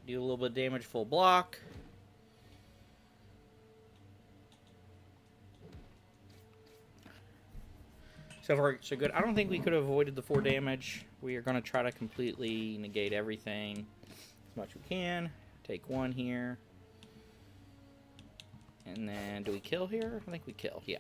do a little bit of damage, full block. So far, so good. I don't think we could have avoided the 4 damage. We are going to try to completely negate everything as much as we can. Take 1 here. And then, do we kill here? I think we kill, yeah.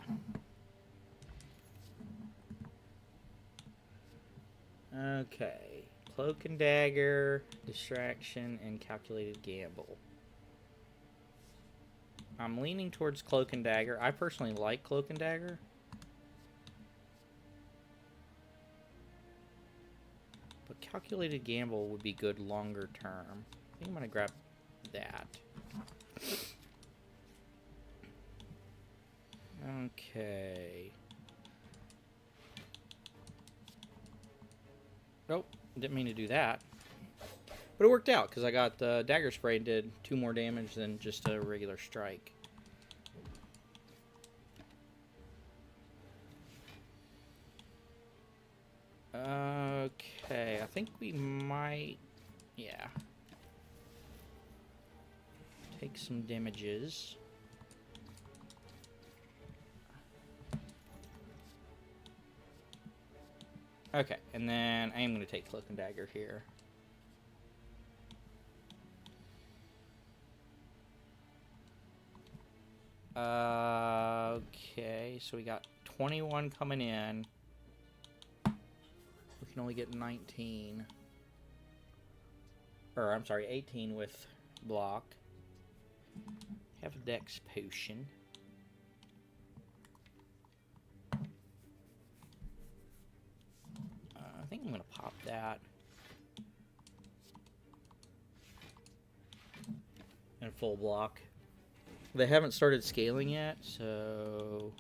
Okay. Cloak and Dagger, Distraction, and Calculated Gamble. I'm leaning towards Cloak and Dagger. I personally like Cloak and Dagger. But Calculated Gamble would be good longer term. I think I'm going to grab that. Okay. Nope, didn't mean to do that. But it worked out, because I got the Dagger Spray and did 2 more damage than just a regular strike. Okay, I think we might... Yeah. Take some damages. Okay, and then I am going to take Cloak and Dagger here. Okay, so we got 21 coming in. We can only get 19. Or, I'm sorry, 18 with block. Have a Dex Potion. I think I'm going to pop that. And full block. They haven't started scaling yet, so...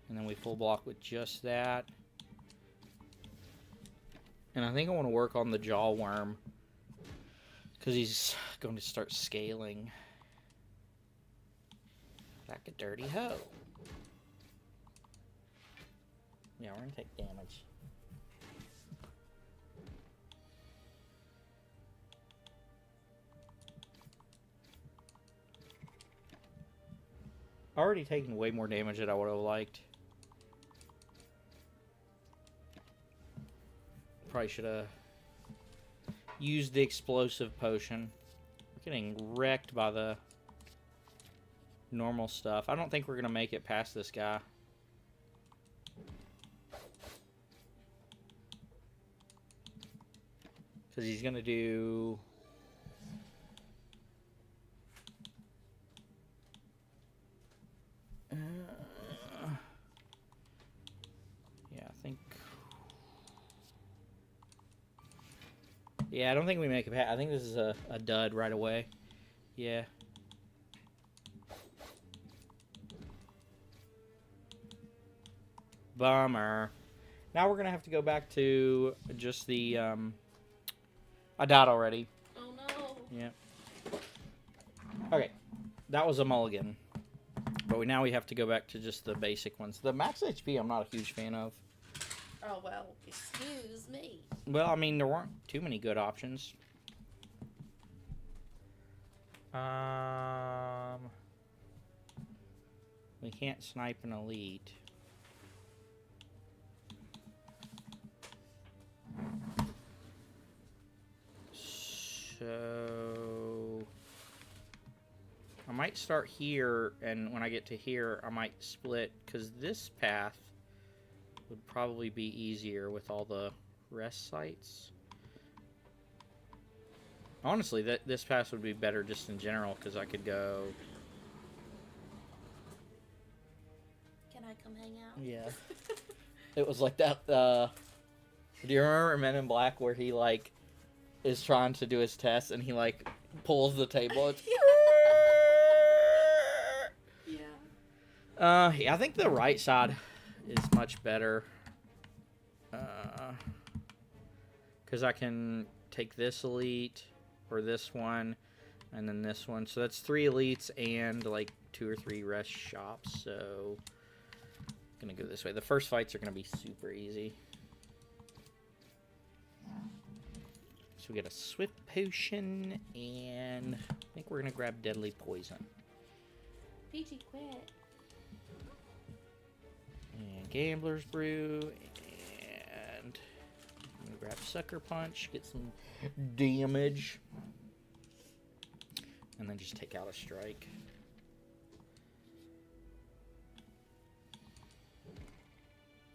And then we full block with just that. And I think I want to work on the Jaw Worm, because he's going to start scaling. Like a dirty hoe. Yeah, we're going to take damage. Already taken way more damage than I would have liked. Probably should have used the explosive potion. We're getting wrecked by the normal stuff. I don't think we're going to make it past this guy. Because he's going to do... yeah, I think... Yeah, I don't think we make it past. I think this is a dud right away. Yeah. Bummer. Now we're going to have to go back to just the... I died already. Oh no. Yeah. Okay. That was a mulligan. But now we have to go back to just the basic ones. The max HP I'm not a huge fan of. Oh, well, excuse me. Well, I mean, there weren't too many good options. We can't snipe an elite. So... I might start here, and when I get to here, I might split, because this path would probably be easier with all the rest sites. Honestly, this path would be better just in general, because I could go... Can I come hang out? Yeah. It was like that, do you remember Men in Black where he, like, is trying to do his test, and he, like, pulls the table? It's... Yeah, I think the right side is much better. Because I can take this elite, or this one, and then this one. So that's 3 elites and, like, 2 or 3 rest shops. So, I'm going to go this way. The first fights are going to be super easy. So we get a Swift Potion, and I think we're going to grab Deadly Poison. Peachy, quit. And Gambler's Brew, and I'm going to grab Sucker Punch, get some damage, and then just take out a strike.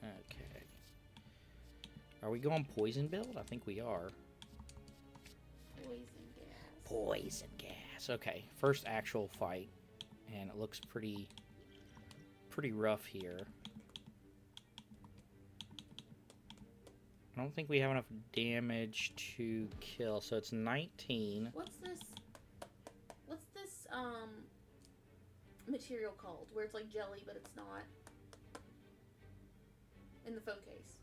Okay. Are we going Poison build? I think we are. Poison gas. Poison gas. Okay, first actual fight, and it looks pretty rough here. I don't think we have enough damage to kill, so it's 19. What's this material called? Where it's like jelly, but it's not. In the phone case.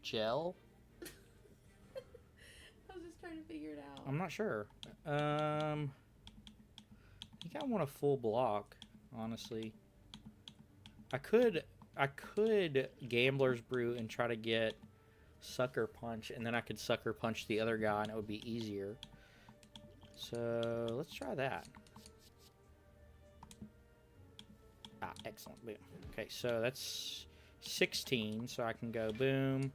Gel? I was just trying to figure it out. I'm not sure. I think I want a full block, honestly. I could Gambler's Brew and try to get Sucker Punch, and then I could Sucker Punch the other guy, and it would be easier. So, let's try that. Ah, excellent. Boom. Okay, so that's 16, so I can go boom.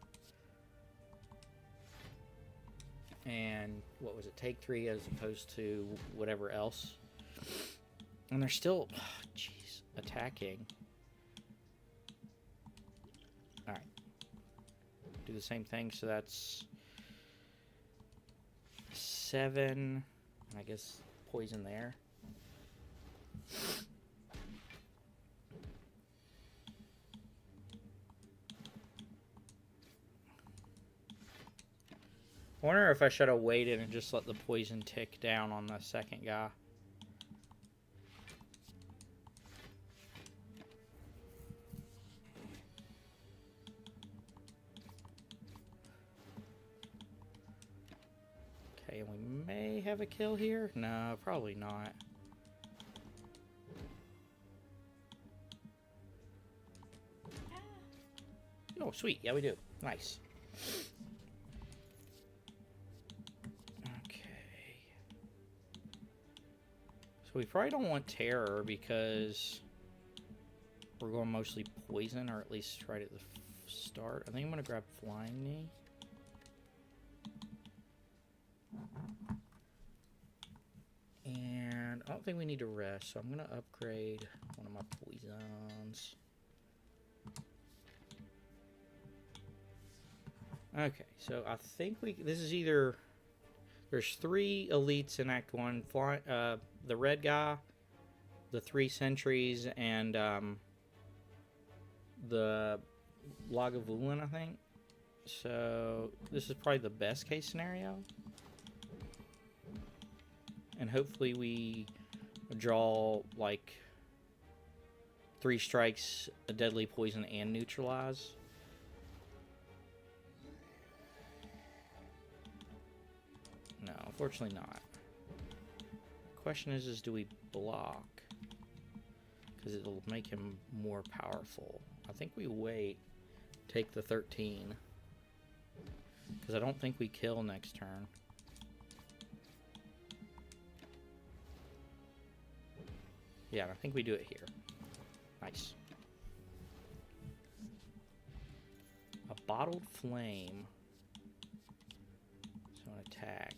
And what was it? Take 3 as opposed to whatever else. And they're still, jeez, attacking. Alright. Do the same thing, so that's 7. I guess poison there. I wonder if I should have waited and just let the poison tick down on the second guy. Okay, and we may have a kill here. No, probably not. Oh, sweet. Yeah, we do. Nice. So we probably don't want Terror because we're going mostly Poison, or at least right at the start. I think I'm going to grab Flying Knee. And I don't think we need to rest, so I'm going to upgrade one of my Poisons. Okay, so I think this is either... There's 3 elites in Act 1. The red guy, the 3 sentries, and the Lagavulin, I think. So this is probably the best case scenario. And hopefully we draw like 3 strikes, a deadly poison, and neutralize. No, unfortunately not. Question is do we block? Because it'll make him more powerful. I think we wait, take the 13. Because I don't think we kill next turn. Yeah, I think we do it here. Nice. A Bottled Flame. So an attack.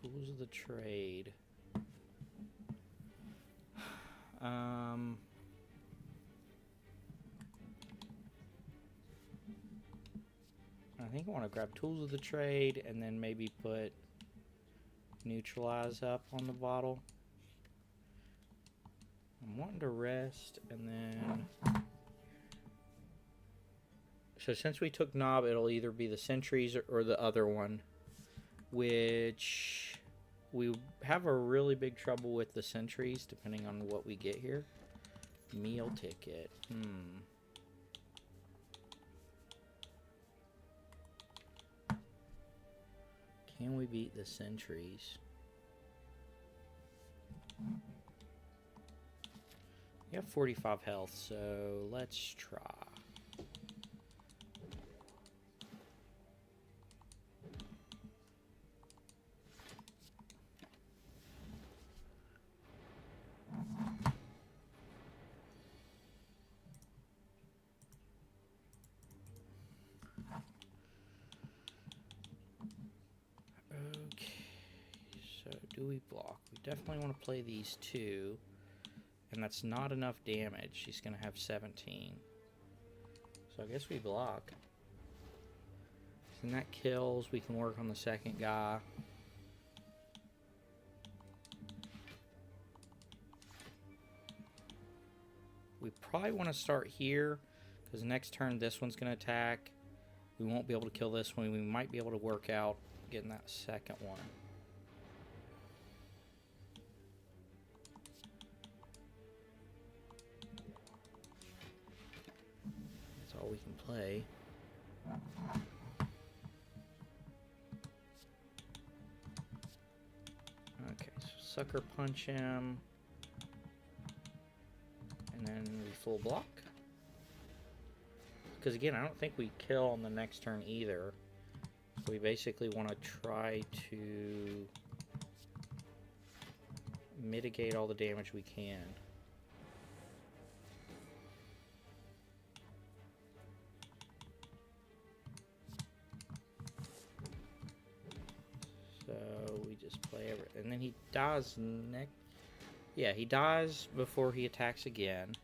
Tools of the trade. I think I want to grab Tools of the Trade and then maybe put Neutralize up on the bottle. I'm wanting to rest and then... So since we took Knob, it'll either be the Sentries or the other one, which we have a really big trouble with the Sentries, depending on what we get here. Meal ticket. Can we beat the Sentries? You have 45 health, so let's try. Do we block? We definitely want to play these two. And that's not enough damage. She's going to have 17. So I guess we block. And that kills. We can work on the second guy. We probably want to start here. Because next turn this one's going to attack. We won't be able to kill this one. We might be able to work out getting that second one. We can play. Okay, so sucker punch him. And then we full block. Because again, I don't think we kill on the next turn either. So we basically want to try to mitigate all the damage we can. We just play everything. And then he dies next. Yeah, he dies before he attacks again.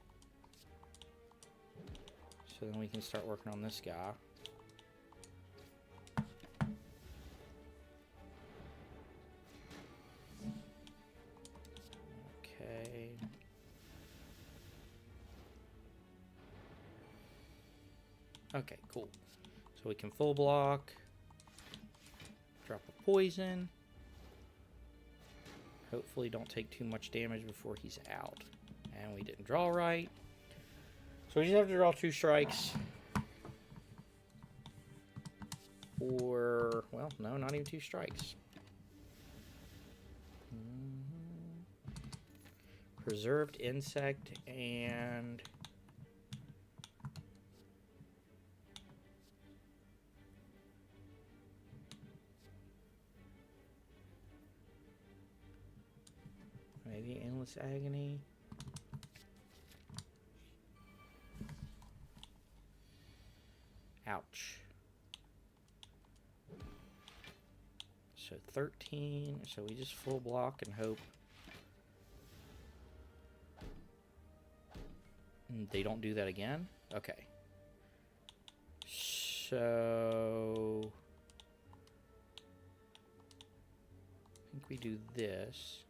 So then we can start working on this guy. Okay. Okay, cool. So we can full block. Drop a poison. Hopefully don't take too much damage before he's out. And we didn't draw right. So we just have to draw 2 strikes. Or, well, no, not even 2 strikes. Preserved insect and... maybe Endless Agony. Ouch. So 13. So we just full block and hope they don't do that again. Okay. So I think we do this.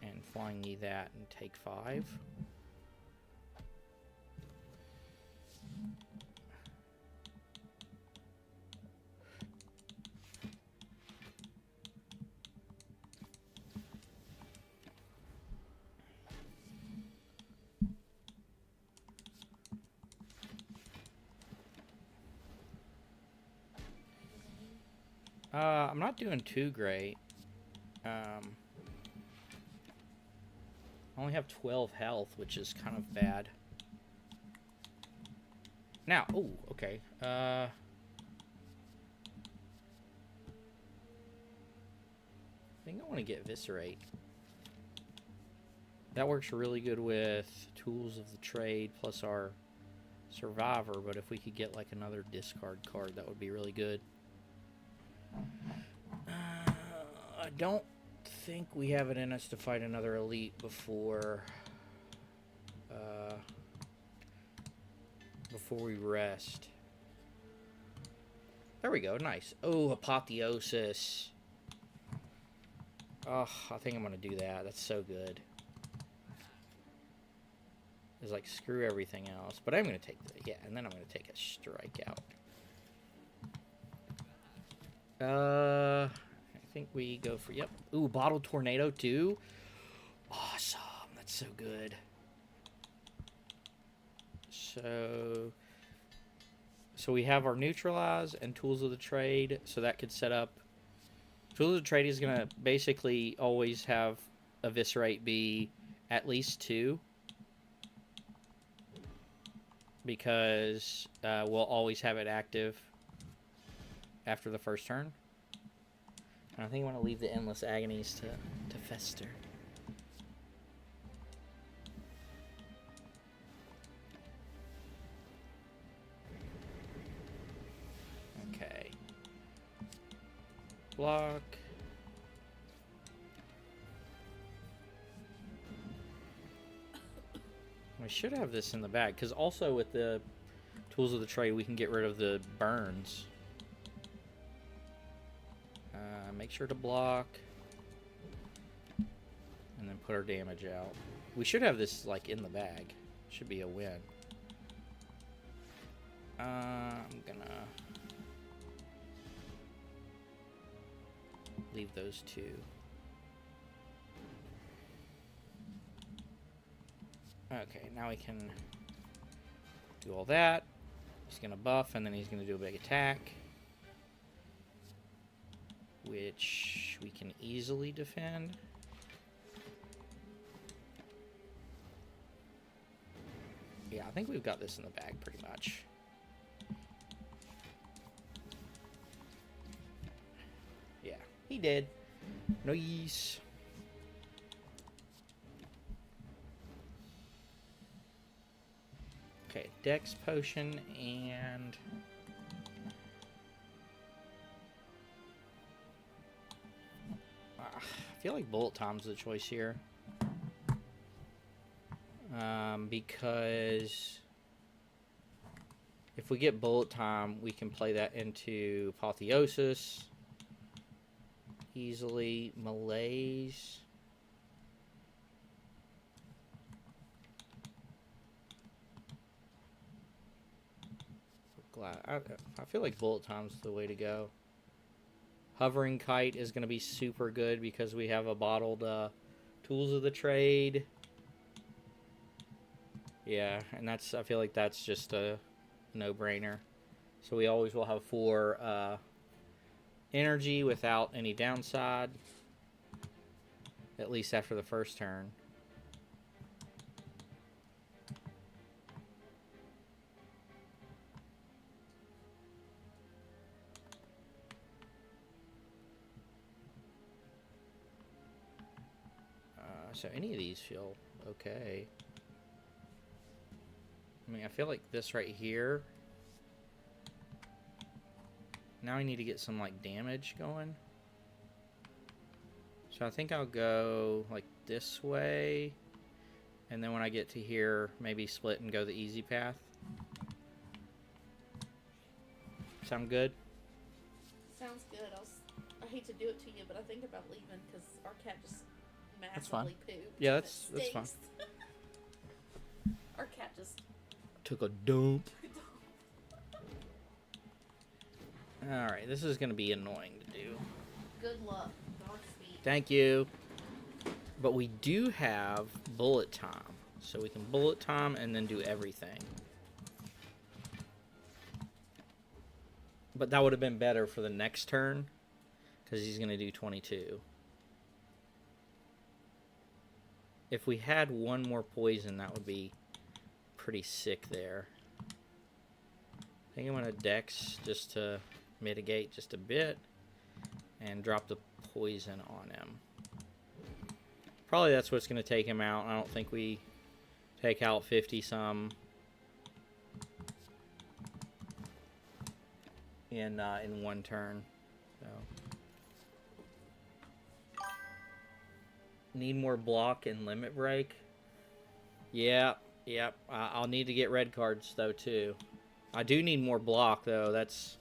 And flying me that and take 5. I'm not doing too great. I only have 12 health, which is kind of bad. Now, oh, okay. I think I want to get Eviscerate. That works really good with Tools of the Trade plus our Survivor, but if we could get like another discard card, that would be really good. I don't think we have it in us to fight another elite before we rest. There we go, nice. Oh, Apotheosis. Oh, I think I'm gonna do that. That's so good. It's like screw everything else, but I'm gonna take the, yeah, and then I'm gonna take a strikeout. I think we go for, yep. Ooh, Bottled Tornado too. Awesome. That's so good. So we have our Neutralize and Tools of the Trade. So that could set up. Tools of the Trade is going to basically always have Eviscerate be at least 2. because we'll always have it active after the first turn. And I think I want to leave the Endless Agonies to fester. Okay. Block. We should have this in the bag, because also with the Tools of the Trade, we can get rid of the burns. Make sure to block. And then put our damage out. We should have this, like, in the bag. Should be a win. I'm gonna leave those two. Okay, now we can do all that. He's going to buff, and then he's going to do a big attack, which we can easily defend. Yeah, I think we've got this in the bag pretty much. Yeah, he did. Nice. Okay, Dex Potion and... I feel like Bullet Time's the choice here. Because if we get Bullet Time, we can play that into Apotheosis easily. Malaise. I feel like Bullet Time's the way to go. Hovering Kite is going to be super good because we have a bottled Tools of the Trade. Yeah, and I feel like that's just a no-brainer. So we always will have 4 energy without any downside, at least after the first turn. So any of these feel okay. I mean, I feel like this right here. Now I need to get some, like, damage going. So I think I'll go, like, this way. And then when I get to here, maybe split and go the easy path. Sound good? Sounds good. I hate to do it to you, but I think about leaving because our cat just massively pooped. Yeah, that's fine. Our cat just took a dump. Alright, this is going to be annoying to do. Good luck. Godspeed. Thank you. But we do have Bullet Time. So we can Bullet Time and then do everything. But that would have been better for the next turn, because he's going to do 22. If we had one more poison, that would be pretty sick there. I think I'm going to Dex just to mitigate just a bit and drop the poison on him. Probably that's what's going to take him out. I don't think we take out 50-some in one turn. So. Need more block and limit break. Yep. I'll need to get red cards though too. I do need more block though. That's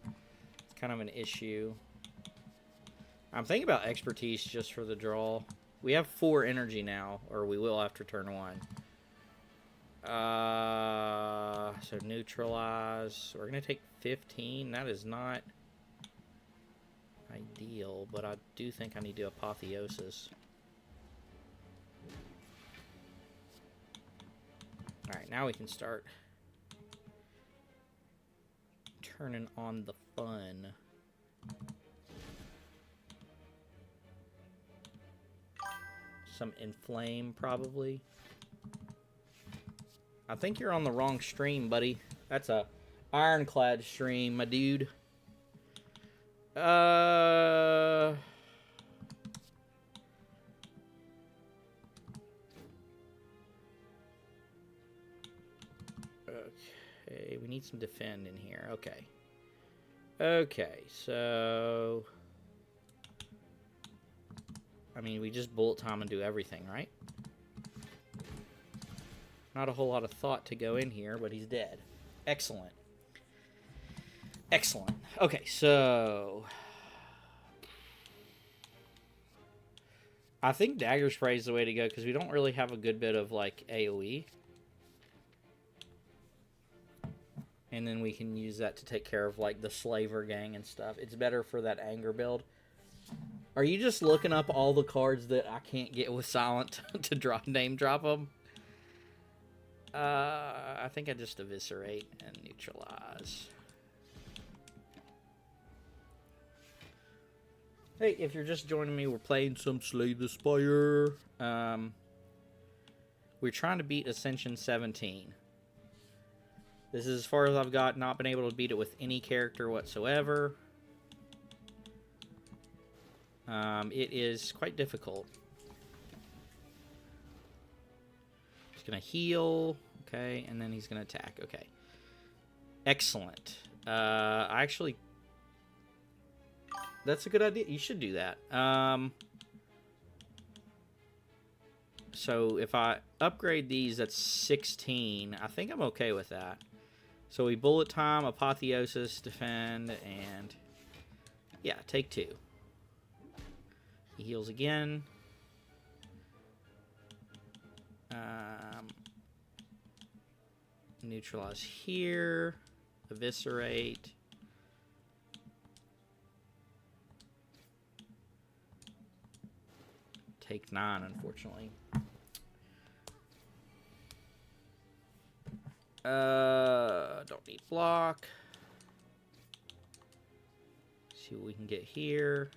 kind of an issue. I'm thinking about expertise just for the draw. We have 4 energy now, or we will after turn 1. So neutralize. We're gonna take 15. That is not ideal, but I do think I need to Apotheosis. Alright, now we can start turning on the fun. Some Inflame, probably. I think you're on the wrong stream, buddy. That's a ironclad stream, my dude. Okay, we need some defend in here. Okay. Okay, so... I mean, we just bullet time and do everything, right? Not a whole lot of thought to go in here, but he's dead. Excellent. Excellent. Okay, so... I think Dagger Spray is the way to go, because we don't really have a good bit of, like, AoE. And then we can use that to take care of, like, the Slaver gang and stuff. It's better for that anger build. Are you just looking up all the cards that I can't get with Silent to name drop them? I think I just eviscerate and neutralize. Hey, if you're just joining me, we're playing some Slay the Spire. We're trying to beat Ascension 17. This is as far as I've got, not been able to beat it with any character whatsoever. It is quite difficult. He's going to heal. Okay, and then he's going to attack. Okay. Excellent. Actually... That's a good idea. You should do that. So if I upgrade these, that's 16. I think I'm okay with that. So we bullet time, apotheosis, defend, and yeah, take 2. He heals again. Neutralize here. Eviscerate. Take 9, unfortunately. Don't need block. See what we can get here.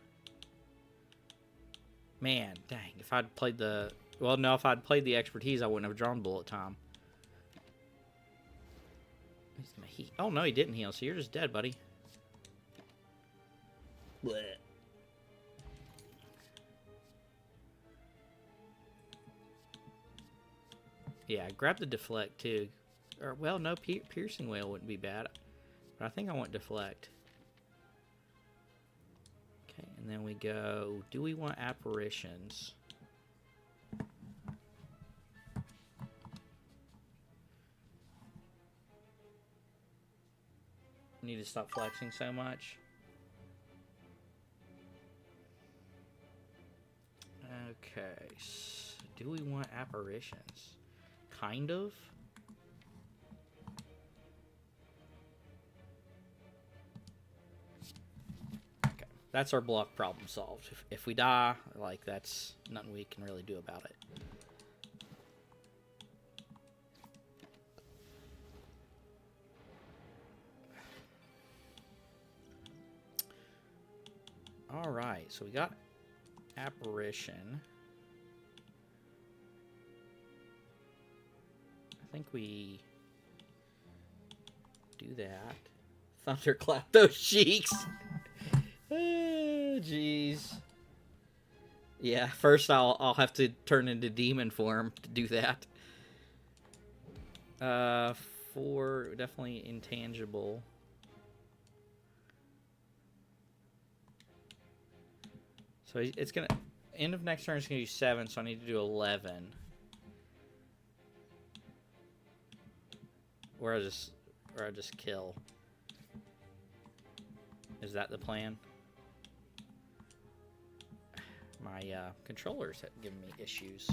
Man, dang. If I'd played the... Well, no, if I'd played the expertise, I wouldn't have drawn bullet time. He's gonna heal. Oh, no, he didn't heal, so you're just dead, buddy. Blech. Yeah, grab the deflect too. Or, well, no, piercing whale wouldn't be bad. But I think I want deflect. Okay, and then we go, do we want apparitions? Need to stop flexing so much. Okay, so do we want apparitions? Kind of. Okay, that's our block problem solved. If we die, like, that's nothing we can really do about it. All right, so we got Apparition. I think we do that. Thunderclap those cheeks. Oh, jeez. Yeah, first I'll have to turn into demon form to do that. 4, definitely intangible. So it's gonna end of next turn. It's gonna do 7, so I need to do 11. Or I just kill. Is that the plan? My controllers have given me issues.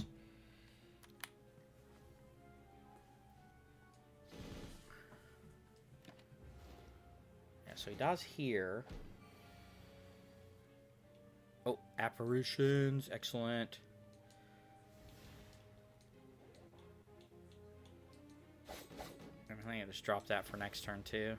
Yeah, so he dies here. Oh, apparitions, excellent. I think I just dropped that for next turn too.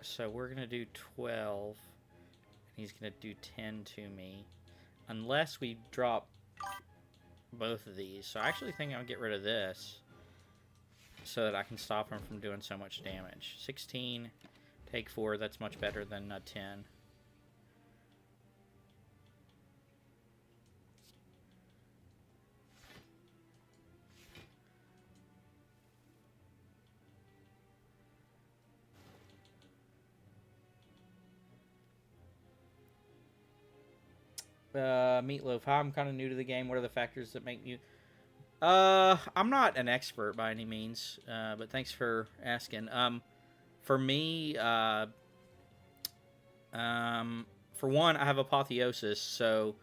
So we're going to do 12. And he's going to do 10 to me. Unless we drop both of these. So I actually think I'll get rid of this. So that I can stop him from doing so much damage. 16, take 4. That's much better than 10. Meatloaf, hi, I'm kind of new to the game. What are the factors that make you... I'm not an expert by any means, but thanks for asking. For me, for one, I have Apotheosis, so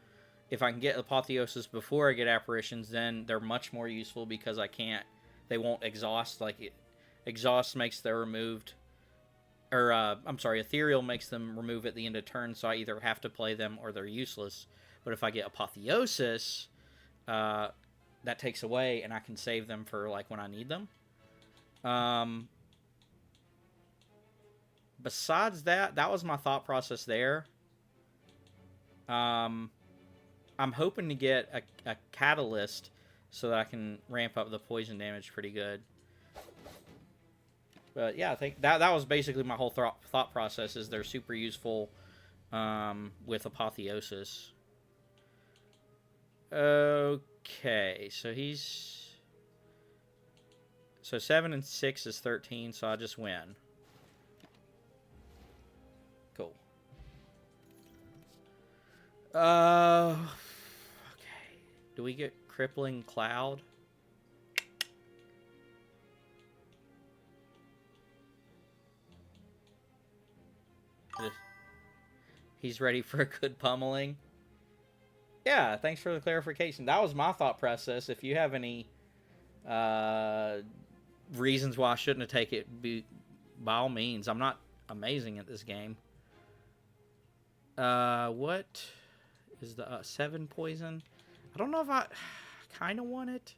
if I can get Apotheosis before I get Apparitions, then they're much more useful because they won't exhaust. Like, exhaust makes them removed, or, I'm sorry, Ethereal makes them remove at the end of turn, so I either have to play them or they're useless. But if I get Apotheosis, that takes away, and I can save them for, like, when I need them. Besides that, that was my thought process there. I'm hoping to get a Catalyst so that I can ramp up the poison damage pretty good. But, yeah, I think that was basically my whole thought process, is they're super useful with Apotheosis. Okay, so so 7 and 6 is 13, so I just win. Cool. Okay. Do we get Crippling Cloud? He's ready for a good pummeling. Yeah, thanks for the clarification. That was my thought process. If you have any reasons why I shouldn't have taken it, by all means. I'm not amazing at this game. What is the 7 poison? I don't know if I kind of want it.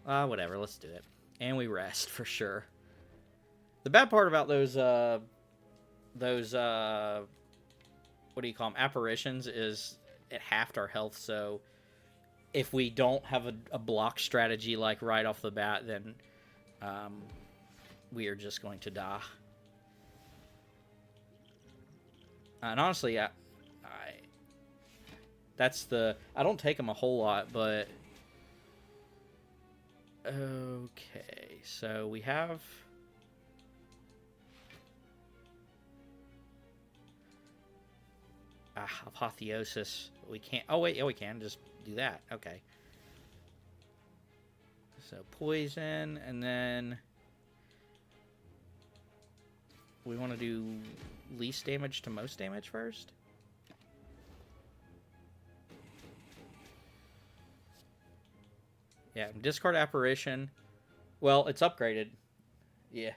Whatever, let's do it. And we rest, for sure. The bad part about those what do you call them, apparitions, is it halved our health, so if we don't have a block strategy, like, right off the bat, then we are just going to die. And honestly, I don't take them a whole lot, but... Okay, so we have... Apotheosis. We can't... Oh, wait, yeah, we can. Just do that. Okay. So, poison, and then... We want to do least damage to most damage first? Yeah, discard Apparition. Well, it's upgraded. Yeah,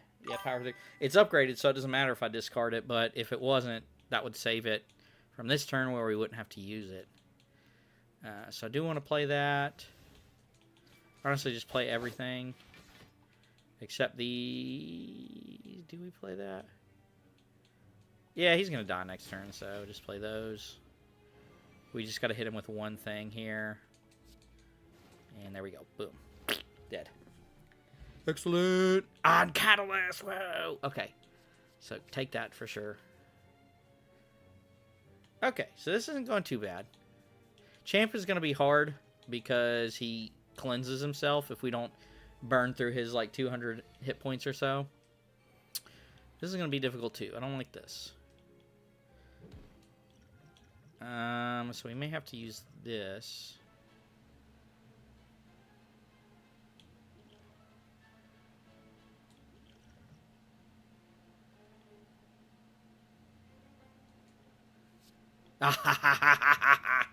power 3. It's upgraded, so it doesn't matter if I discard it, but if it wasn't, that would save it from this turn where we wouldn't have to use it. So I do want to play that. Honestly, just play everything. Except the... Do we play that? Yeah, he's going to die next turn, so just play those. We just got to hit him with one thing here. And there we go. Boom. Dead. Excellent. On Catalyst. Whoa. Okay. So take that for sure. Okay. So this isn't going too bad. Champ is going to be hard because he cleanses himself if we don't burn through his, like, 200 hit points or so. This is going to be difficult too. I don't like this. So we may have to use this.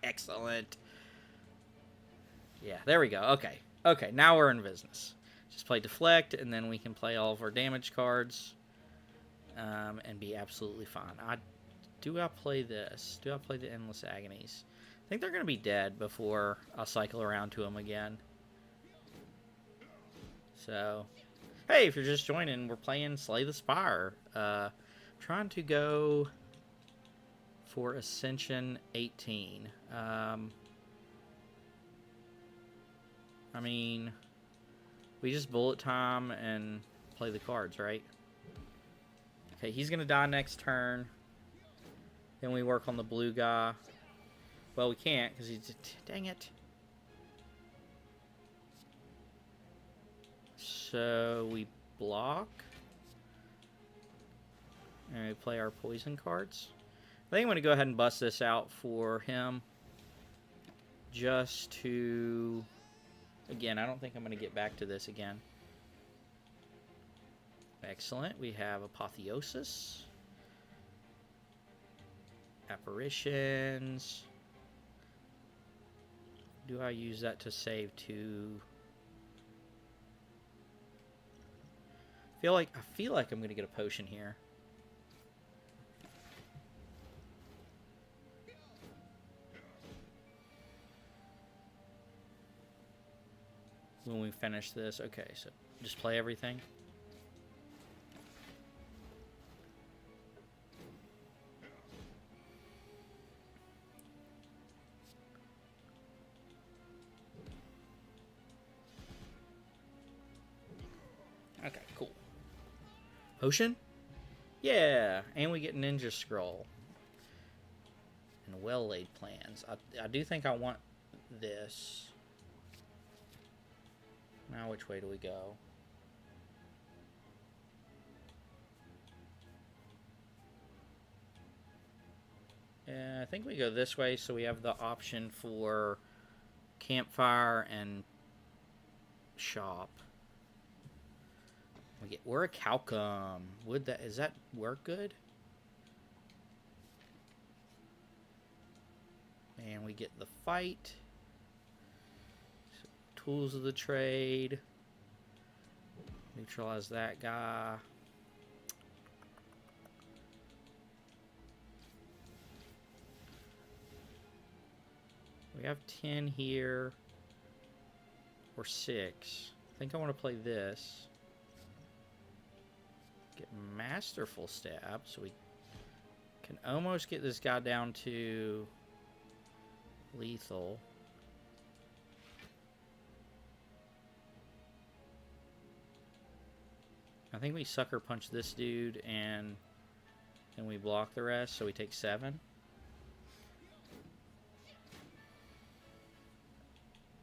Excellent. Yeah, there we go. Okay. Okay, now we're in business. Just play Deflect, and then we can play all of our damage cards. And be absolutely fine. Do I play this? Do I play the Endless Agonies? I think they're going to be dead before I'll cycle around to them again. So, hey, if you're just joining, we're playing Slay the Spire. Trying to go for Ascension 18. I mean, we just bullet time and play the cards, right? Okay, he's going to die next turn. Then we work on the blue guy. Well, we can't because he's... Dang it. So we block. And we play our poison cards. I think I'm going to go ahead and bust this out for him. Just to... Again, I don't think I'm going to get back to this again. Excellent. We have Apotheosis. Apparitions. Do I use that to save 2? I feel like I'm going to get a potion here. When we finish this. Okay, so just play everything. Okay, cool. Potion? Yeah, and we get Ninja Scroll. And well-laid plans. I do think I want this. Now which way do we go? I think we go this way, so we have the option for campfire and shop. We get Orichalcum. Does that work good? And we get the fight. Tools of the trade. Neutralize that guy. We have 10 here. Or 6. I think I want to play this. Get Masterful Stab. So we can almost get this guy down to lethal. I think we sucker punch this dude and then we block the rest, so we take 7.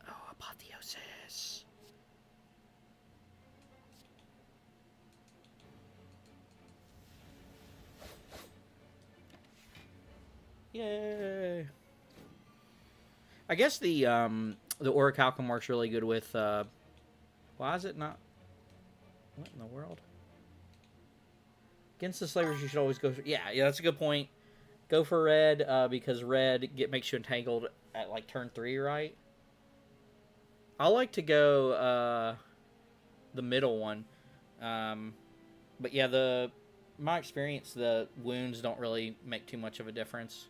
Oh, Apotheosis. Yay. I guess the Orichalcum works really good with why is it not? What in the world? Against the slavers, you should always go for... Yeah, that's a good point. Go for red, because red makes you entangled at, like, turn 3, right? I like to go, the middle one. But, yeah, my experience, the wounds don't really make too much of a difference.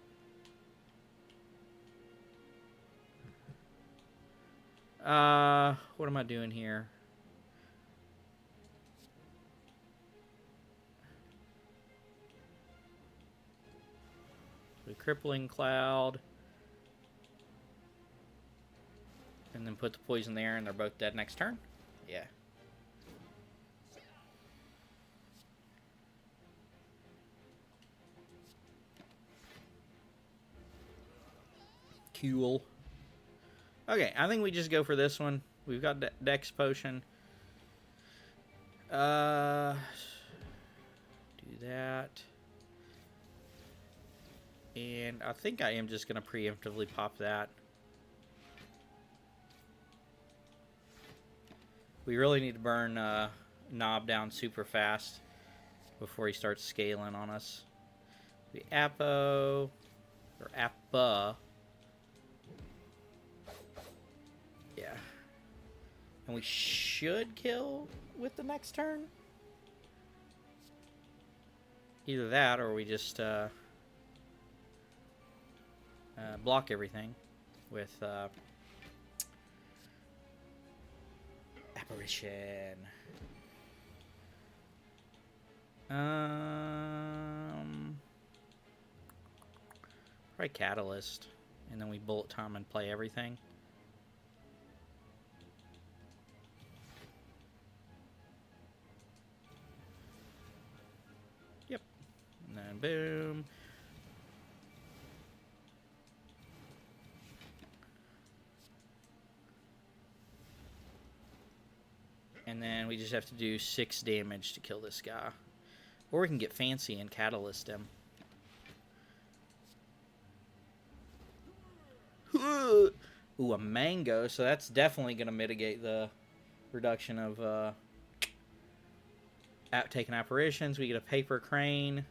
What am I doing here? Crippling Cloud. And then put the poison there, and they're both dead next turn? Yeah. Cool. Okay, I think we just go for this one. We've got Dex Potion. Do that. And I think I am just going to preemptively pop that. We really need to burn Knob down super fast before he starts scaling on us. The Appo, or Appa. Yeah. And we should kill with the next turn. Either that or we just... block everything. with Apparition. Probably Catalyst, and then we bullet time and play everything. Yep, and then boom. And then we just have to do 6 damage to kill this guy. Or we can get fancy and catalyst him. Ooh, a mango. So that's definitely going to mitigate the reduction of taking apparitions. We get a paper crane.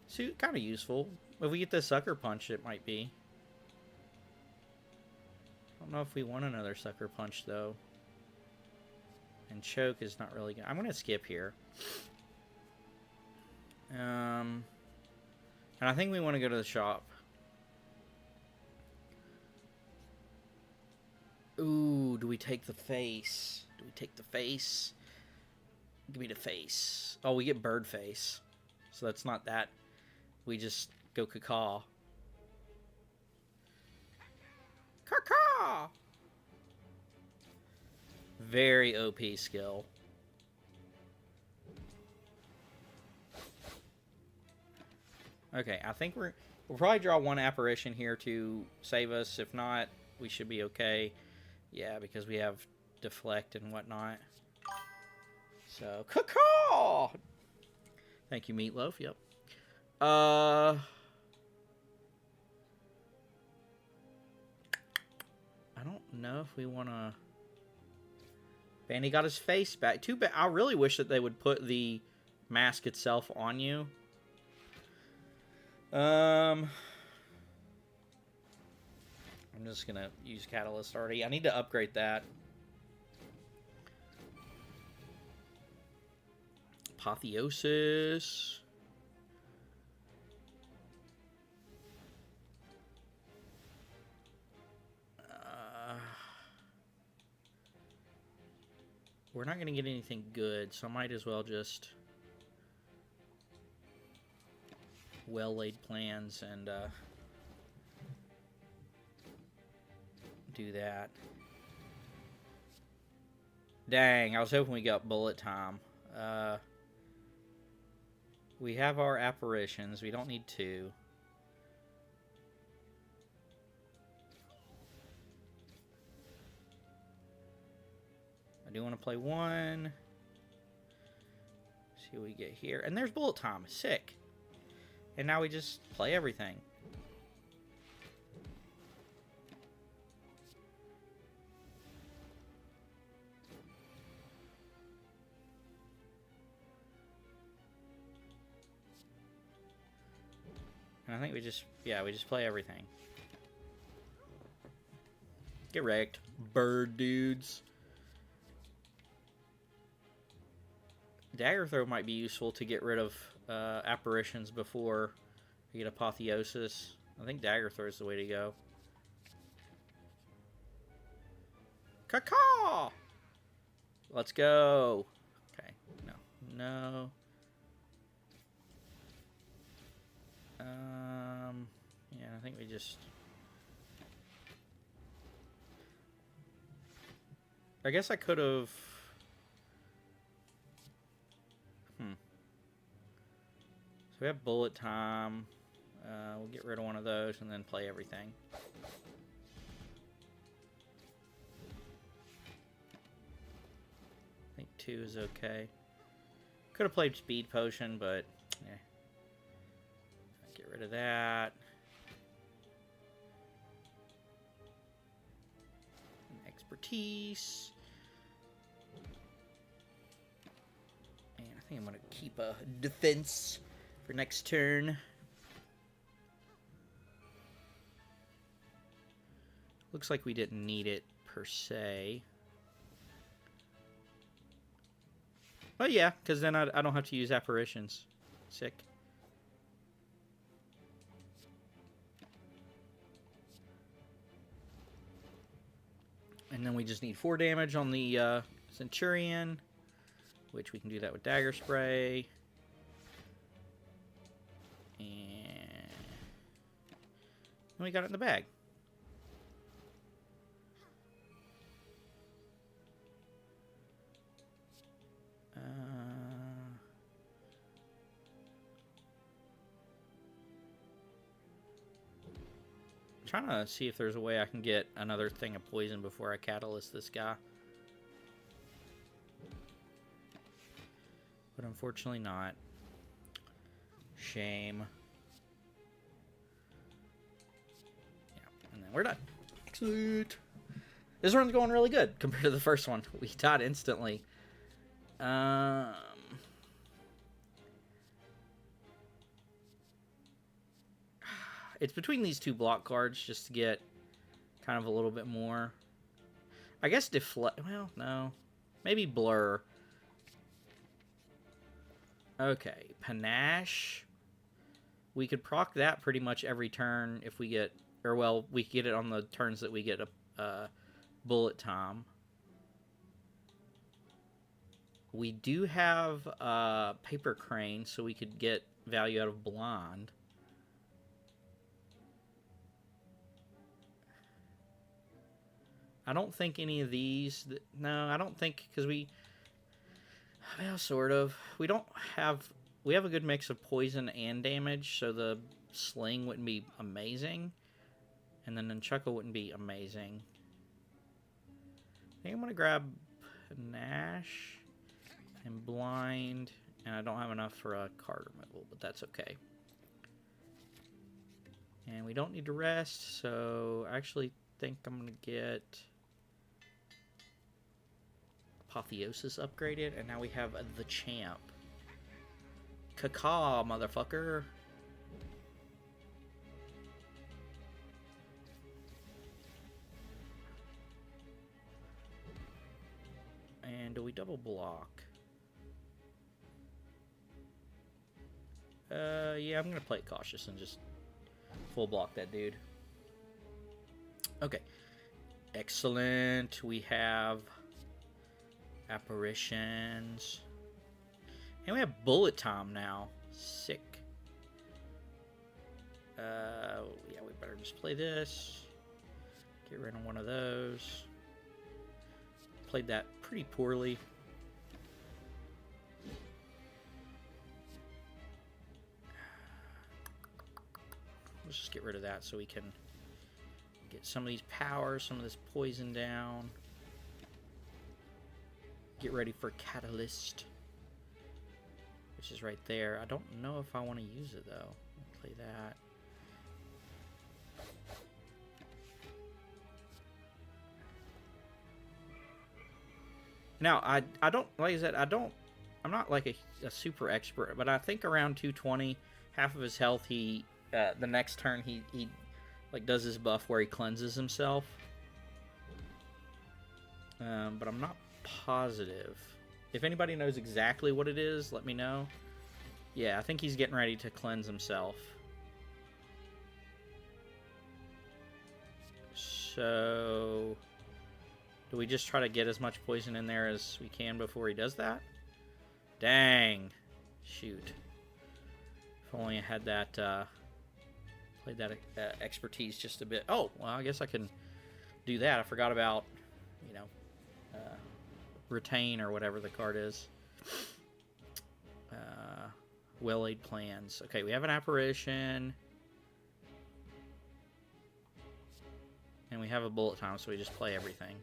So kind of useful. If we get the sucker punch, it might be. I don't know if we want another sucker punch, though. And choke is not really good. I'm going to skip here. And I think we want to go to the shop. Ooh, do we take the face? Do we take the face? Give me the face. Oh, we get bird face. So that's not that. We just go caw. Caw! Very OP skill. Okay, I think we'll probably draw 1 apparition here to save us. If not, we should be okay. Yeah, because we have deflect and whatnot. So, caw! Thank you, Meatloaf. Yep. I don't know if we want to... Bandy got his face back. Too bad. I really wish that they would put the mask itself on you. I'm just going to use Catalyst already. I need to upgrade that. Apotheosis. We're not going to get anything good, so I might as well just well-laid plans and do that. Dang, I was hoping we got bullet time. We have our apparitions. We don't need 2. I do want to play 1. See what we get here. And there's bullet time. Sick. And now we just play everything. And I think we just play everything. Get wrecked, bird dudes. Dagger throw might be useful to get rid of apparitions before you get apotheosis. I think dagger throw is the way to go. Caw! Let's go. Okay, no. Yeah, I think we just... I guess I could have... So we have bullet time. We'll get rid of one of those and then play everything. I think 2 is okay. Could have played speed potion, but yeah. Get rid of that. And expertise. And I think I'm going to keep a defense for next turn. Looks like we didn't need it per se. But yeah, because then I don't have to use apparitions. Sick. And then we just need 4 damage on the Centurion, which we can do that with Dagger Spray. And we got it in the bag. Trying to see if there's a way I can get another thing of poison before I catalyst this guy. But unfortunately not. Shame. Yeah, and then we're done. Excellent. This run's going really good compared to the first one. We died instantly. It's between these 2 block cards just to get kind of a little bit more. I guess deflect. Well, no. Maybe blur. Okay. Panache. We could proc that pretty much every turn if we get... Or, well, we get it on the turns that we get a bullet time. We do have Paper Crane, so we could get value out of Blonde. I don't think any of these... No, I don't think... Because we... Well, sort of. We don't have... We have a good mix of poison and damage, so the sling wouldn't be amazing. And then Nunchucko wouldn't be amazing. I think I'm going to grab Panache and Blind. And I don't have enough for a card removal, but that's okay. And we don't need to rest, so I actually think I'm going to get... Apotheosis upgraded, and now we have the Champ. Caca, motherfucker. And do we double block? Yeah, I'm gonna play it cautious and just full block that dude. Okay. Excellent. We have Apparitions. And we have Bullet Time now. Sick. Yeah, we better just play this. Get rid of one of those. Played that pretty poorly. Let's just get rid of that so we can get some of these powers, some of this poison down. Get ready for Catalyst, which is right there. I don't know if I want to use it though. I'll play that. Now I don't, like I said, I'm not like a super expert, but I think around 220, half of his health, he the next turn he like does his buff where he cleanses himself. But I'm not positive. If anybody knows exactly what it is, let me know. Yeah, I think he's getting ready to cleanse himself. So do we just try to get as much poison in there as we can before he does that? Dang. Shoot. If only I had that played that expertise just a bit. Oh, well, I guess I can do that. I forgot about, you know, retain or whatever the card is. Well-laid plans. Okay, we have an Apparition. And we have a Bullet Time, so we just play everything.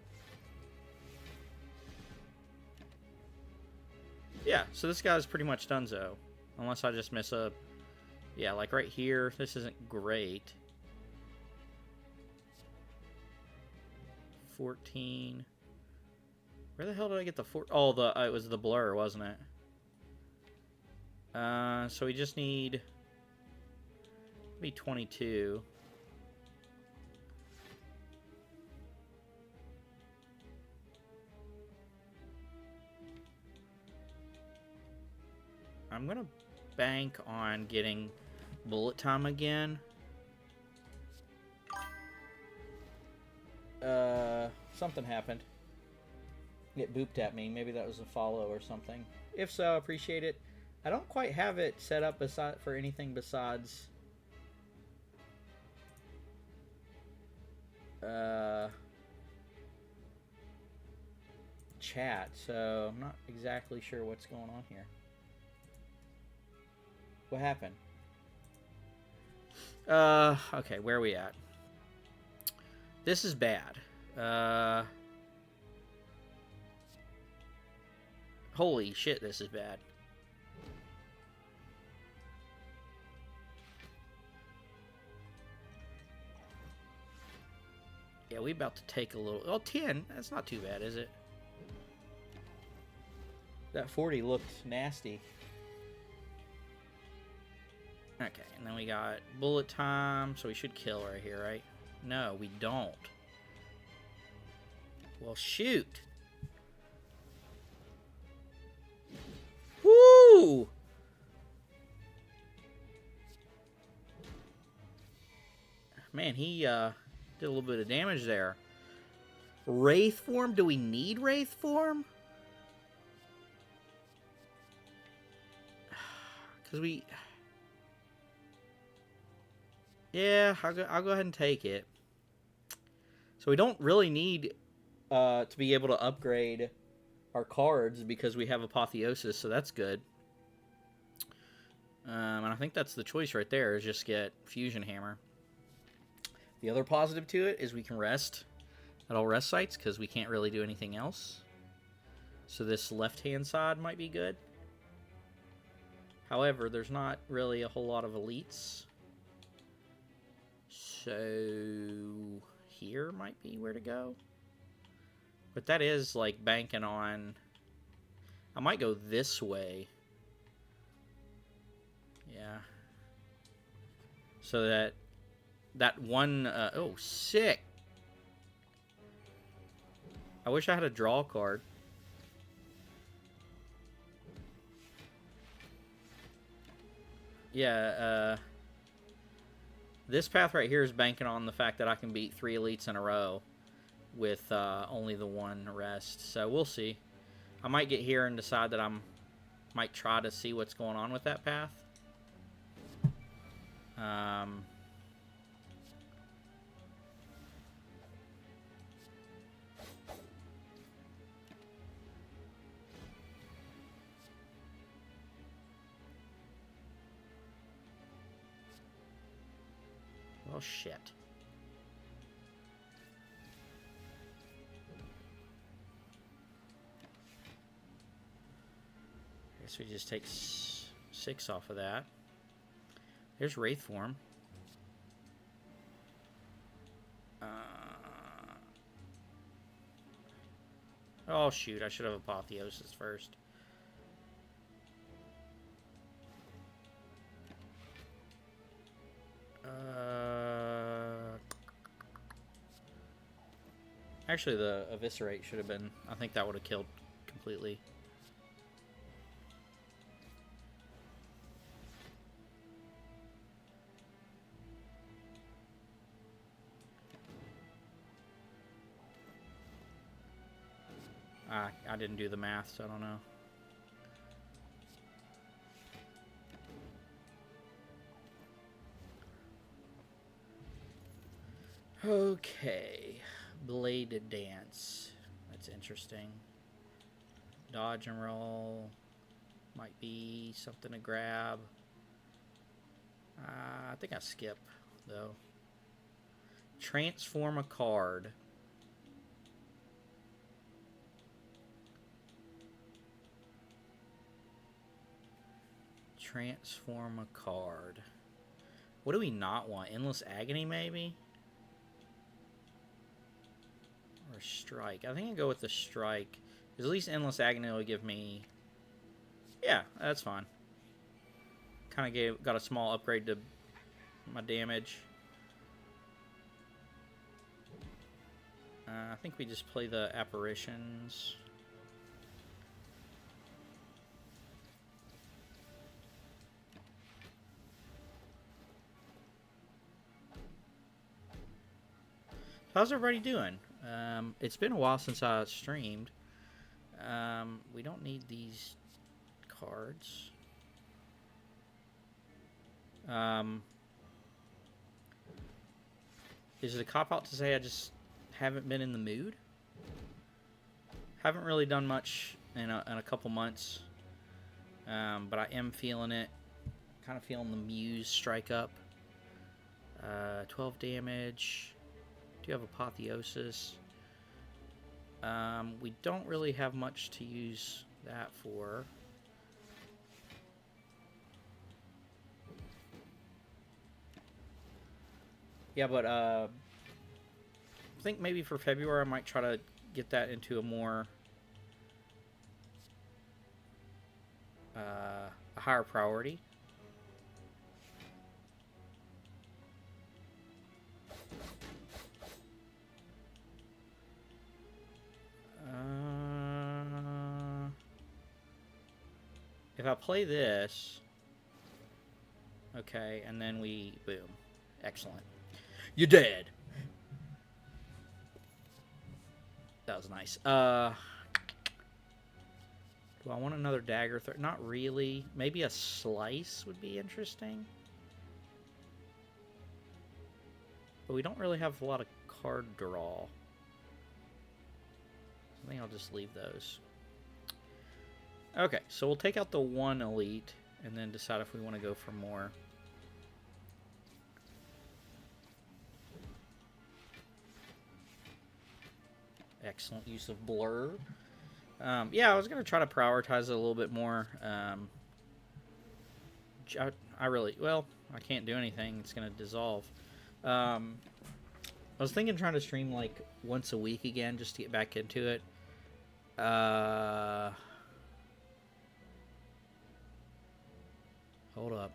Yeah, so this guy's pretty much donezo. Unless I just miss a... Yeah, like right here, this isn't great. 14... Where the hell did I get the 4? Oh, it was the blur, wasn't it? So we just need maybe 22. I'm gonna bank on getting Bullet Time again. So something happened. It booped at me. Maybe that was a follow or something. If so, appreciate it. I don't quite have it set up for anything besides chat, so I'm not exactly sure what's going on here. What happened? Okay, where are we at? This is bad. Holy shit, this is bad. Yeah, we about to take a little... Oh, 10. That's not too bad, is it? That 40 looked nasty. Okay, and then we got bullet time, so we should kill right here, right? No, we don't. Well, shoot. Woo! Man, he did a little bit of damage there. Wraith Form? Do we need Wraith Form? Because we... Yeah, I'll go ahead and take it. So we don't really need to be able to upgrade our cards because we have Apotheosis, so that's good. And I think that's the choice right there, is just get Fusion Hammer. The other positive to it is we can rest at all rest sites because we can't really do anything else. So this left-hand side might be good. However, there's not really a whole lot of elites. So here might be where to go. But that is like banking on... I might go this way. Yeah. So that one... oh, sick! I wish I had a draw card. Yeah, this path right here is banking on the fact that I can beat 3 elites in a row with only the one rest. So we'll see. I might get here and decide that might try to see what's going on with that path. Oh, shit. I guess we just take 6 off of that. There's Wraith Form. Oh, shoot. I should have Apotheosis first. Actually, the Eviscerate should have been... I think that would have killed completely. I didn't do the math, so I don't know. Okay. Bladed Dance. That's interesting. Dodge and roll. Might be something to grab. I think I skip, though. Transform a card. Transform a card. What do we not want? Endless Agony, maybe? Or Strike. I think I'll go with the Strike. Because at least Endless Agony will give me... Yeah, that's fine. Kind of got a small upgrade to my damage. I think we just play the Apparitions. How's everybody doing? It's been a while since I streamed. We don't need these cards. Is it a cop-out to say I just haven't been in the mood? Haven't really done much in a couple months. But I am feeling it. Kind of feeling the muse strike up. 12 damage. Do you have Apotheosis? We don't really have much to use that for. Yeah, but I think maybe for February I might try to get that into a more a higher priority. If I play this, okay, and then we boom, excellent. You're dead. That was nice. Do I want another dagger? Not really. Maybe a slice would be interesting. But we don't really have a lot of card draw. I think I'll just leave those. Okay, so we'll take out the one elite and then decide if we want to go for more. Excellent use of blur. Yeah, I was going to try to prioritize it a little bit more. I really, well, I can't do anything. It's going to dissolve. I was thinking trying to stream like once a week again just to get back into it. Hold up.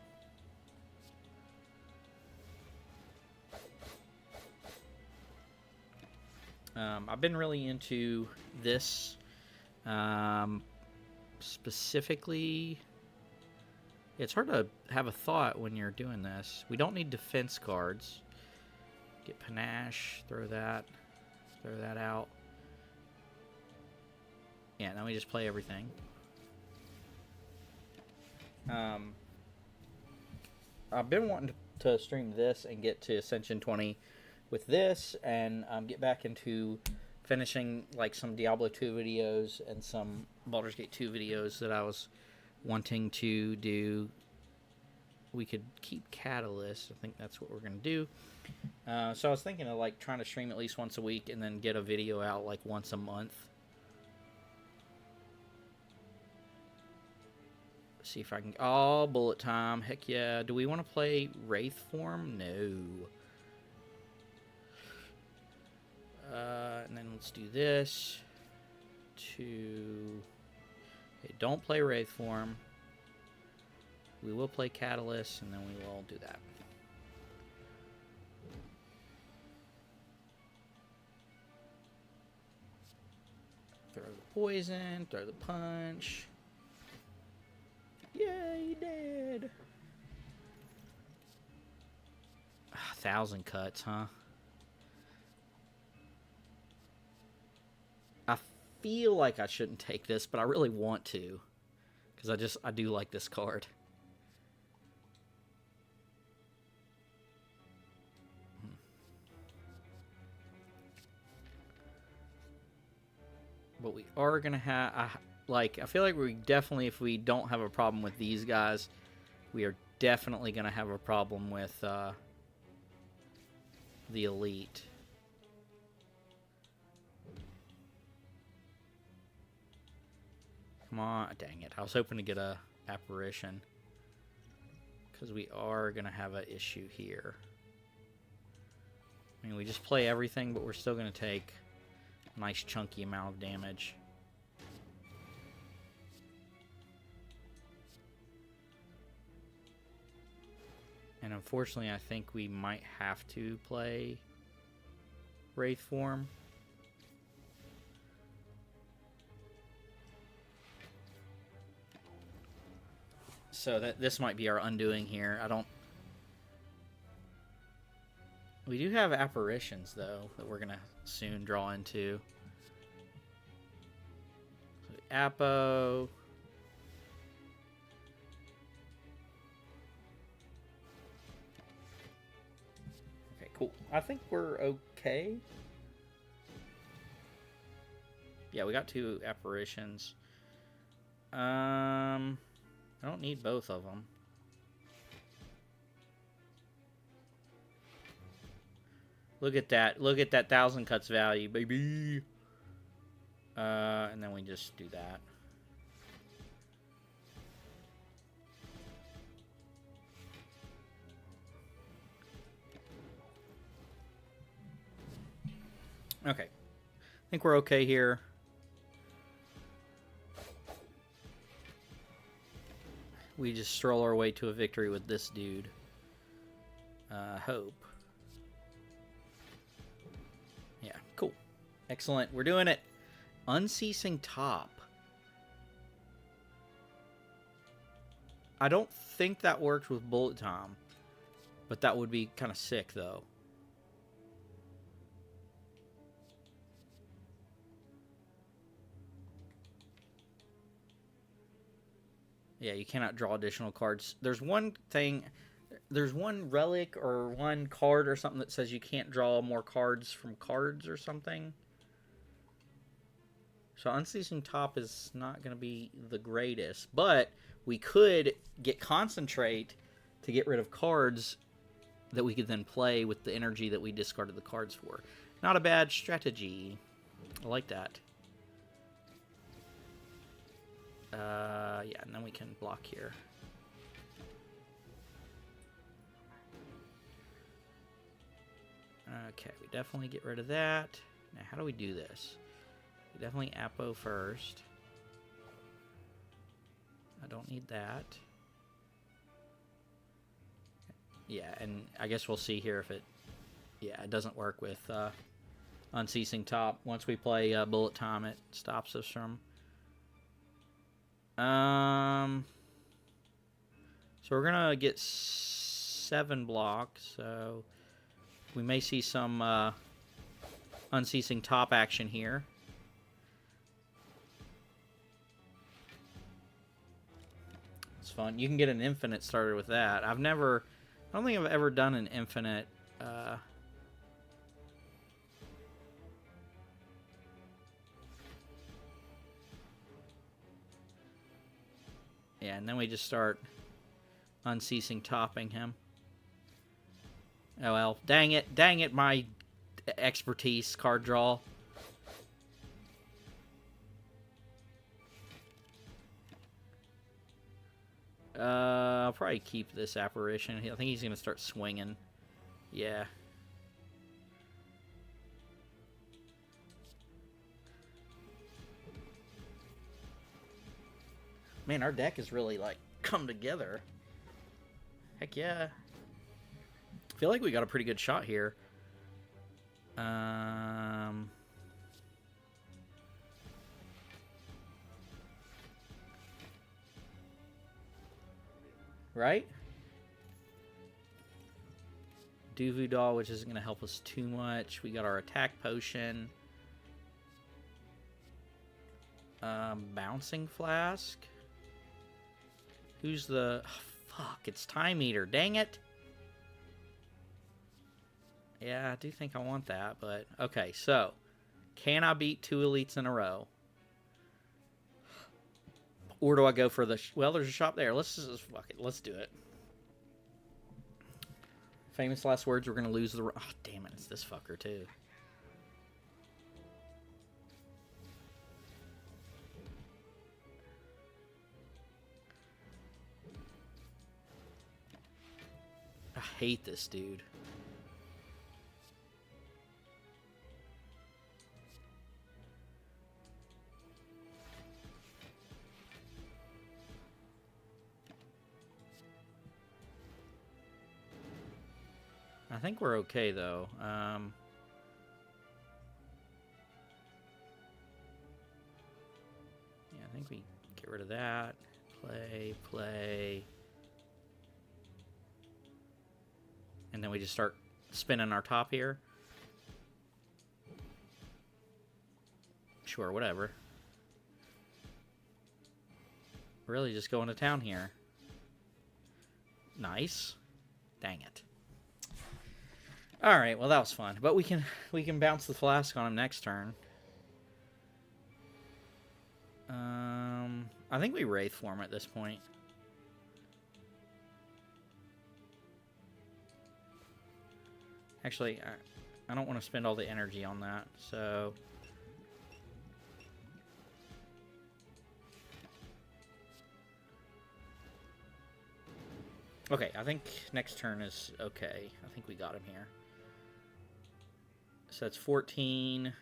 I've been really into this. Specifically, it's hard to have a thought when you're doing this. We don't need defense cards. Get Panache, throw that out. Yeah, now we just play everything. I've been wanting to stream this and get to Ascension 20 with this, and get back into finishing like some Diablo 2 videos and some Baldur's Gate 2 videos that I was wanting to do. We could keep Catalyst. I think that's what we're going to do. So I was thinking of like trying to stream at least once a week and then get a video out like once a month. See if I can... Oh, bullet time. Heck yeah. Do we want to play Wraith Form? No. And then let's do this. Okay, don't play Wraith Form. We will play Catalyst, and then we will do that. Throw the poison, throw the punch. Yay, dead. 1,000 cuts, huh? I feel like I shouldn't take this, but I really want to. Because I do like this card. But we are going to have... I feel like we definitely, if we don't have a problem with these guys, we are definitely going to have a problem with the elite. Come on. Dang it. I was hoping to get a Apparition. Because we are going to have an issue here. I mean, we just play everything, but we're still going to take a nice chunky amount of damage. And unfortunately, I think we might have to play Wraith Form. So this might be our undoing here. We do have apparitions, though, that we're going to soon draw into. So, Appo. Okay, cool. I think we're okay. Yeah, we got 2 apparitions. I don't need both of them. Look at that. Look at that 1,000 cuts value, baby. And then we just do that. Okay. I think we're okay here. We just stroll our way to a victory with this dude. Hope. Yeah, cool. Excellent. We're doing it. Unceasing Top. I don't think that works with Bullet Time. But that would be kind of sick, though. Yeah, you cannot draw additional cards. There's one thing... There's one relic or one card or something that says you can't draw more cards from cards or something. So Unceasing Top is not going to be the greatest. But we could get Concentrate to get rid of cards that we could then play with the energy that we discarded the cards for. Not a bad strategy. I like that. Yeah, and then we can block here. Okay, we definitely get rid of that. Now, how do we do this? We definitely Appo first. I don't need that. Yeah, and I guess we'll see here if it... Yeah, it doesn't work with Unceasing Top. Once we play Bullet Time, it stops us from... So we're going to get 7 blocks, so... We may see some Unceasing Top action here. It's fun. You can get an infinite started with that. I don't think I've ever done an infinite. Yeah, and then we just start Unceasing Topping him. Oh well, dang it, my expertise card draw. I'll probably keep this Apparition. I think he's going to start swinging. Yeah. Man, our deck is really, like, come together. Heck yeah. I feel like we got a pretty good shot here. Right? Duvu Doll, which isn't going to help us too much. We got our attack potion. Bouncing Flask. Who's the... Oh, fuck, it's Time Eater. Dang it. Yeah, I do think I want that, but... Okay, so... Can I beat 2 elites in a row? Or do I go for the... Well, there's a shop there. Let's just... Fuck it. Let's do it. Famous last words. We're going to lose the... Oh, damn it. It's this fucker, too. I hate this dude. I think we're okay, though. Yeah, I think we get rid of that. Play. And then we just start spinning our top here. Sure, whatever. Really just going to town here. Nice. Dang it. Alright, well that was fun. But we can bounce the flask on him next turn. I think we Wraith Form at this point. Actually, I don't want to spend all the energy on that, so... Okay, I think next turn is okay. I think we got him here. So that's 14,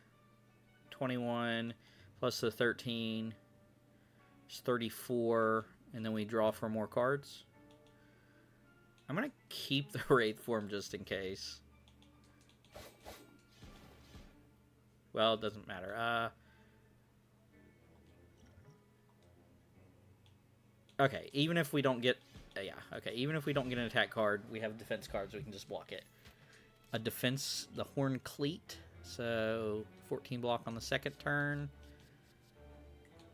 21, plus the 13, it's 34, and then we draw for more cards. I'm going to keep the Wraith Form just in case. Well, it doesn't matter. Okay, even if we don't get... yeah, okay, even if we don't get an attack card, we have defense cards, we can just block it. A defense, the Horn Cleat, so 14 block on the second turn.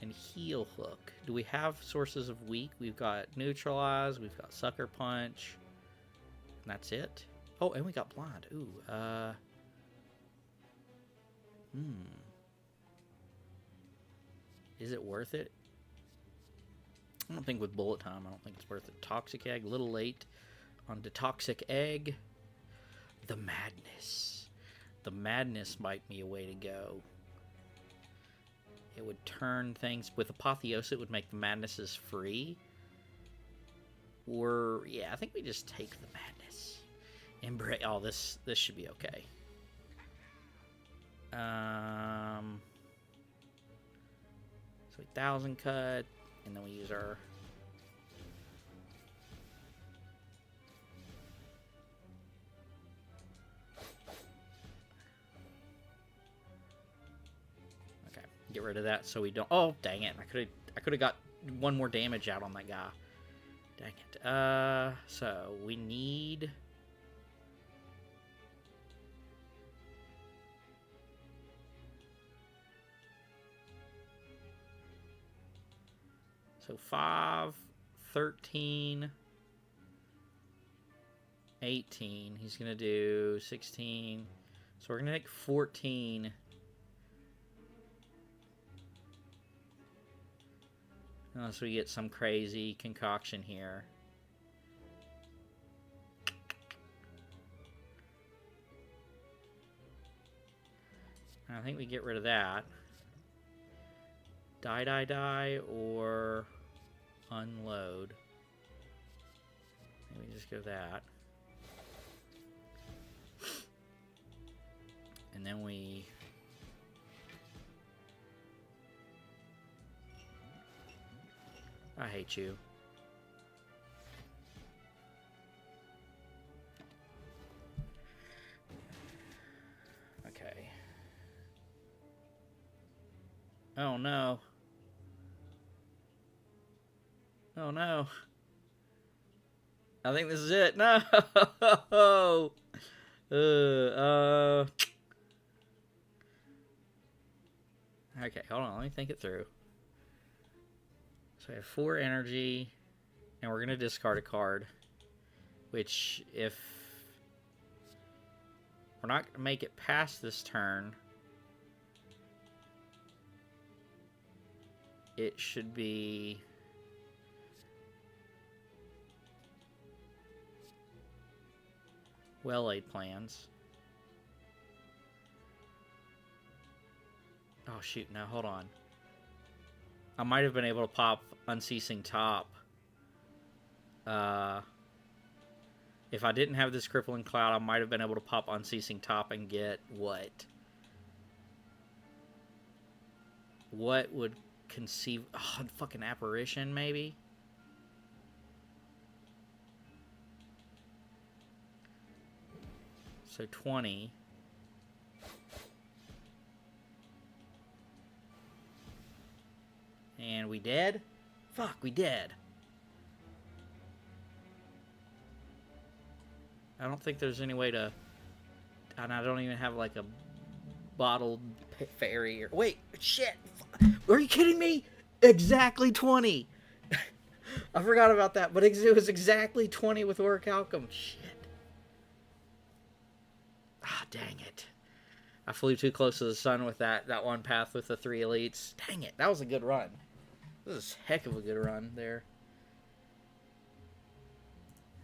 And Heel Hook. Do we have sources of weak? We've got Neutralize, we've got Sucker Punch, and that's it. Oh, and we got Blind. Ooh, Is it worth it? I don't think with bullet time, I don't think it's worth it. Toxic Egg, a little late on the Toxic Egg. The Madness. The Madness might be a way to go. It would turn things... With Apotheosis, it would make the Madnesses free. Or, yeah, I think we just take the Madness. Embrace... Oh, this should be okay. So 1,000 cut. And then we use our... Okay, get rid of that so we don't... Oh, dang it. I could have got one more damage out on that guy. Dang it. So we need... So 5, 13, 18. He's going to do 16. So we're going to take 14. Unless we get some crazy concoction here. I think we get rid of that. Die, or unload. Maybe just go that. And then we... I hate you. Okay. Oh no. Oh no. I think this is it. No. Okay, hold on. Let me think it through. So I have 4 energy, and we're going to discard a card, which if we're not going to make it past this turn, it should be... Well-laid plans. Oh shoot, no, hold on. I might have been able to pop Unceasing Top. If I didn't have this Crippling Cloud, I might have been able to pop Unceasing Top and get what? What would conceive... Oh, fucking Apparition, maybe? So 20. And we dead? Fuck, we dead. I don't think there's any way to and I don't even have like a bottled fairy. Or wait, shit! Are you kidding me? Exactly 20. I forgot about that, but it was exactly 20 with Orichalcum. Shit. Ah, dang it. I flew too close to the sun with that one path with the 3 elites. Dang it, that was a good run. This is a heck of a good run there.